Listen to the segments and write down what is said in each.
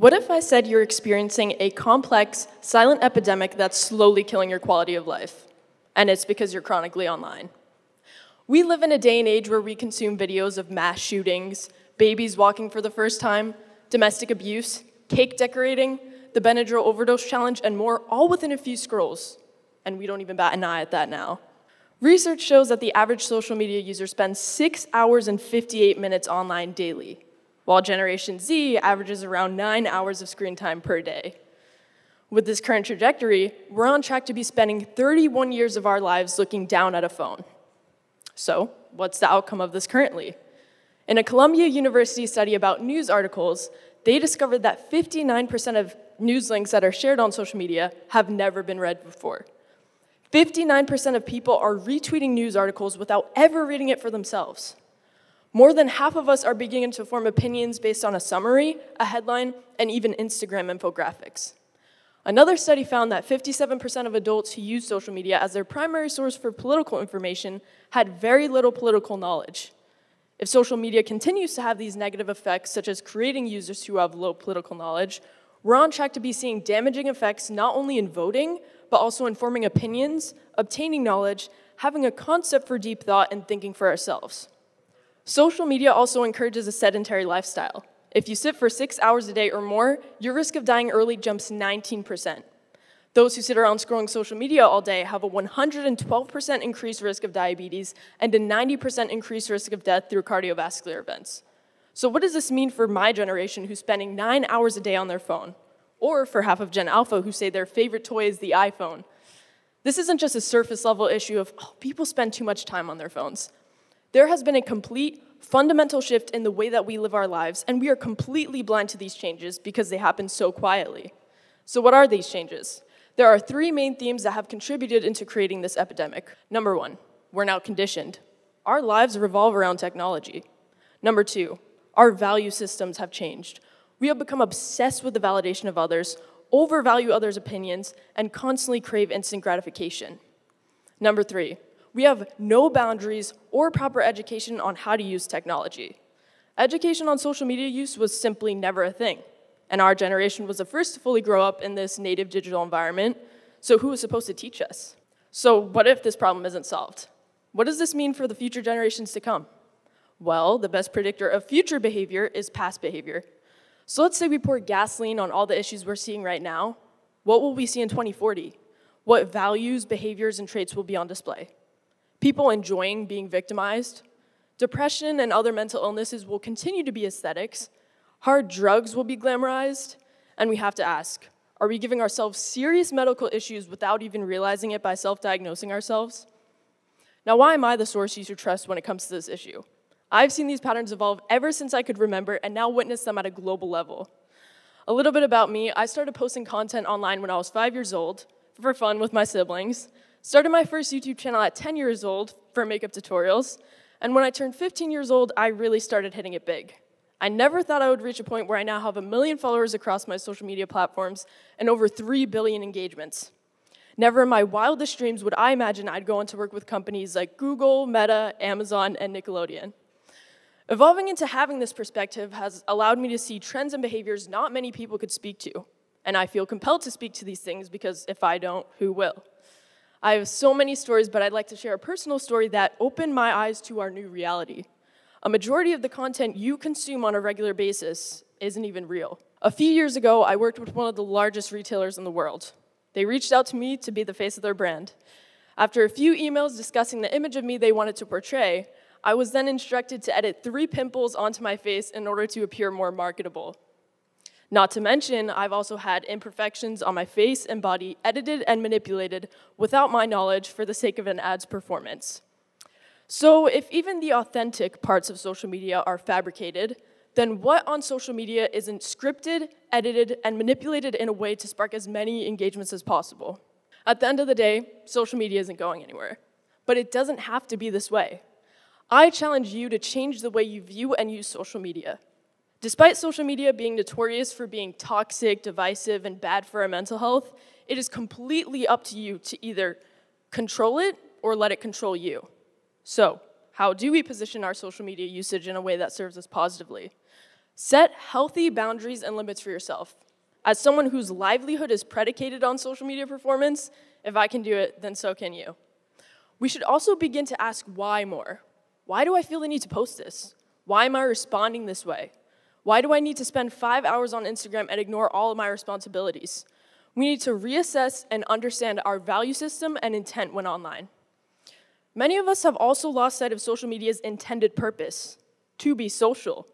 What if I said you're experiencing a complex, silent epidemic that's slowly killing your quality of life, and it's because you're chronically online? We live in a day and age where we consume videos of mass shootings, babies walking for the first time, domestic abuse, cake decorating, the Benadryl overdose challenge, and more, all within a few scrolls. And we don't even bat an eye at that now. Research shows that the average social media user spends 6 hours and 58 minutes online daily, while Generation Z averages around 9 hours of screen time per day. With this current trajectory, we're on track to be spending 31 years of our lives looking down at a phone. So, what's the outcome of this currently? In a Columbia University study about news articles, they discovered that 59% of news links that are shared on social media have never been read before. 59% of people are retweeting news articles without ever reading it for themselves. More than half of us are beginning to form opinions based on a summary, a headline, and even Instagram infographics. Another study found that 57% of adults who use social media as their primary source for political information had very little political knowledge. If social media continues to have these negative effects, such as creating users who have low political knowledge, we're on track to be seeing damaging effects not only in voting, but also in forming opinions, obtaining knowledge, having a concept for deep thought, and thinking for ourselves. Social media also encourages a sedentary lifestyle. If you sit for 6 hours a day or more, your risk of dying early jumps 19%. Those who sit around scrolling social media all day have a 112% increased risk of diabetes and a 90% increased risk of death through cardiovascular events. So what does this mean for my generation who's spending 9 hours a day on their phone? Or for half of Gen Alpha who say their favorite toy is the iPhone? This isn't just a surface level issue of, people spend too much time on their phones. There has been a complete, fundamental shift in the way that we live our lives, and we are completely blind to these changes because they happen so quietly. So what are these changes? There are 3 main themes that have contributed into creating this epidemic. Number 1, we're now conditioned. Our lives revolve around technology. Number 2, our value systems have changed. We have become obsessed with the validation of others, overvalue others' opinions, and constantly crave instant gratification. Number 3, we have no boundaries or proper education on how to use technology. Education on social media use was simply never a thing, and our generation was the first to fully grow up in this native digital environment, so who was supposed to teach us? So what if this problem isn't solved? What does this mean for the future generations to come? Well, the best predictor of future behavior is past behavior. So let's say we pour gasoline on all the issues we're seeing right now. What will we see in 2040? What values, behaviors, and traits will be on display? People enjoying being victimized. Depression and other mental illnesses will continue to be aesthetics. Hard drugs will be glamorized. And we have to ask, are we giving ourselves serious medical issues without even realizing it by self-diagnosing ourselves? Now, why am I the source you should trust when it comes to this issue? I've seen these patterns evolve ever since I could remember and now witness them at a global level. A little bit about me, I started posting content online when I was 5 years old for fun with my siblings, started my first YouTube channel at 10 years old for makeup tutorials, and when I turned 15 years old, I really started hitting it big. I never thought I would reach a point where I now have 1 million followers across my social media platforms and over 3 billion engagements. Never in my wildest dreams would I imagine I'd go on to work with companies like Google, Meta, Amazon, and Nickelodeon. Evolving into having this perspective has allowed me to see trends and behaviors not many people could speak to, and I feel compelled to speak to these things because if I don't, who will? I have so many stories, but I'd like to share a personal story that opened my eyes to our new reality. A majority of the content you consume on a regular basis isn't even real. A few years ago, I worked with one of the largest retailers in the world. They reached out to me to be the face of their brand. After a few emails discussing the image of me they wanted to portray, I was then instructed to edit 3 pimples onto my face in order to appear more marketable. Not to mention, I've also had imperfections on my face and body edited and manipulated without my knowledge for the sake of an ad's performance. So if even the authentic parts of social media are fabricated, then what on social media isn't scripted, edited, and manipulated in a way to spark as many engagements as possible? At the end of the day, social media isn't going anywhere. But it doesn't have to be this way. I challenge you to change the way you view and use social media. Despite social media being notorious for being toxic, divisive, and bad for our mental health, it is completely up to you to either control it or let it control you. So, how do we position our social media usage in a way that serves us positively? Set healthy boundaries and limits for yourself. As someone whose livelihood is predicated on social media performance, if I can do it, then so can you. We should also begin to ask why more. Why do I feel the need to post this? Why am I responding this way? Why do I need to spend 5 hours on Instagram and ignore all of my responsibilities? We need to reassess and understand our value system and intent when online. Many of us have also lost sight of social media's intended purpose, to be social.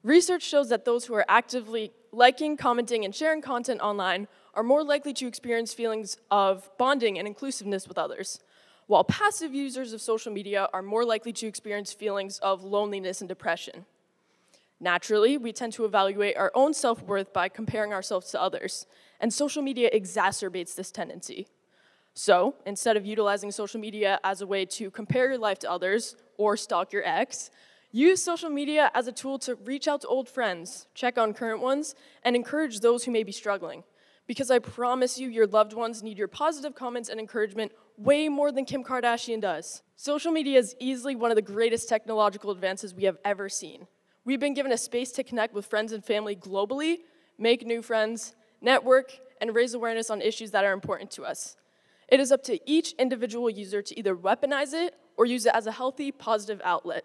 Research shows that those who are actively liking, commenting, and sharing content online are more likely to experience feelings of bonding and inclusiveness with others, while passive users of social media are more likely to experience feelings of loneliness and depression. Naturally, we tend to evaluate our own self-worth by comparing ourselves to others, and social media exacerbates this tendency. So, instead of utilizing social media as a way to compare your life to others or stalk your ex, use social media as a tool to reach out to old friends, check on current ones, and encourage those who may be struggling. Because I promise you, your loved ones need your positive comments and encouragement way more than Kim Kardashian does. Social media is easily one of the greatest technological advances we have ever seen. We've been given a space to connect with friends and family globally, make new friends, network, and raise awareness on issues that are important to us. It is up to each individual user to either weaponize it or use it as a healthy, positive outlet.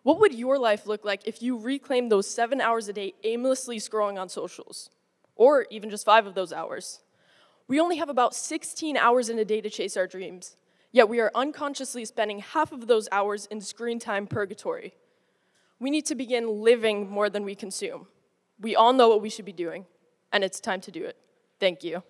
What would your life look like if you reclaimed those 7 hours a day aimlessly scrolling on socials? Or even just 5 of those hours? We only have about 16 hours in a day to chase our dreams, yet we are unconsciously spending half of those hours in screen time purgatory. We need to begin living more than we consume. We all know what we should be doing, and it's time to do it. Thank you.